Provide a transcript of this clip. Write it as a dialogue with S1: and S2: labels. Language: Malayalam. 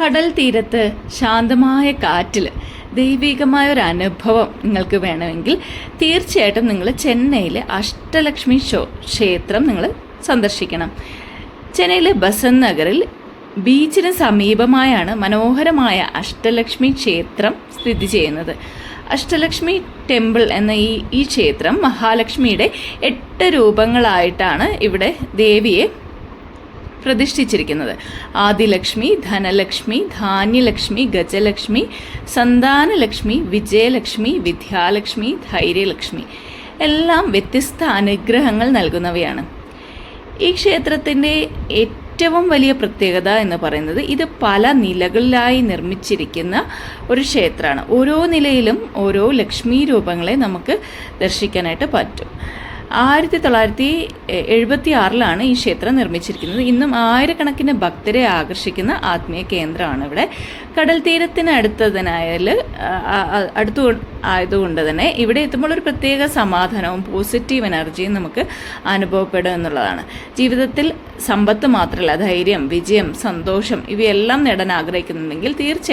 S1: കടൽ തീരത്ത് ശാന്തമായ കാറ്റിൽ ദൈവികമായ ഒരു അനുഭവം നിങ്ങൾക്ക് വേണമെങ്കിൽ തീർച്ചയായിട്ടും നിങ്ങൾ ചെന്നൈയിലെ അഷ്ടലക്ഷ്മി ക്ഷേത്രം നിങ്ങൾ സന്ദർശിക്കണം. ചെന്നൈയിലെ ബസന്ത് നഗറിൽ ബീച്ചിന് സമീപമായാണ് മനോഹരമായ അഷ്ടലക്ഷ്മി ക്ഷേത്രം സ്ഥിതി ചെയ്യുന്നത്. അഷ്ടലക്ഷ്മി ടെമ്പിൾ എന്ന ഈ ക്ഷേത്രം മഹാലക്ഷ്മിയുടെ 8 രൂപങ്ങളായിട്ടാണ് ഇവിടെ ദേവിയെ പ്രതിഷ്ഠിച്ചിരിക്കുന്നത്. ആദിലക്ഷ്മി, ധനലക്ഷ്മി, ധാന്യലക്ഷ്മി, ഗജലക്ഷ്മി, സന്താനലക്ഷ്മി, വിജയലക്ഷ്മി, വിദ്യാലക്ഷ്മി, ധൈര്യലക്ഷ്മി എല്ലാം വ്യത്യസ്ത അനുഗ്രഹങ്ങൾ നൽകുന്നവയാണ്. ഈ ക്ഷേത്രത്തിൻ്റെ ഏറ്റവും വലിയ പ്രത്യേകത എന്ന് പറയുന്നത് ഇത് പല നിലകളിലായി നിർമ്മിച്ചിരിക്കുന്ന ഒരു ക്ഷേത്രമാണ്. ഓരോ നിലയിലും ഓരോ ലക്ഷ്മി രൂപങ്ങളെ നമുക്ക് ദർശിക്കാനായിട്ട് പറ്റും. 1976 ഈ ക്ഷേത്രം നിർമ്മിച്ചിരിക്കുന്നത്. ഇന്നും ആയിരക്കണക്കിന് ഭക്തരെ ആകർഷിക്കുന്ന ആത്മീയ കേന്ദ്രമാണ് ഇവിടെ. കടൽ തീരത്തിന് അടുത്തു ആയതുകൊണ്ട് തന്നെ ഇവിടെ എത്തുമ്പോൾ ഒരു പ്രത്യേക സമാധാനവും പോസിറ്റീവ് എനർജിയും നമുക്ക് അനുഭവപ്പെടും എന്നുള്ളതാണ്. ജീവിതത്തിൽ സമ്പത്ത് മാത്രമല്ല, ധൈര്യം, വിജയം, സന്തോഷം ഇവയെല്ലാം നേടാൻ ആഗ്രഹിക്കുന്നുണ്ടെങ്കിൽ തീർച്ചയായും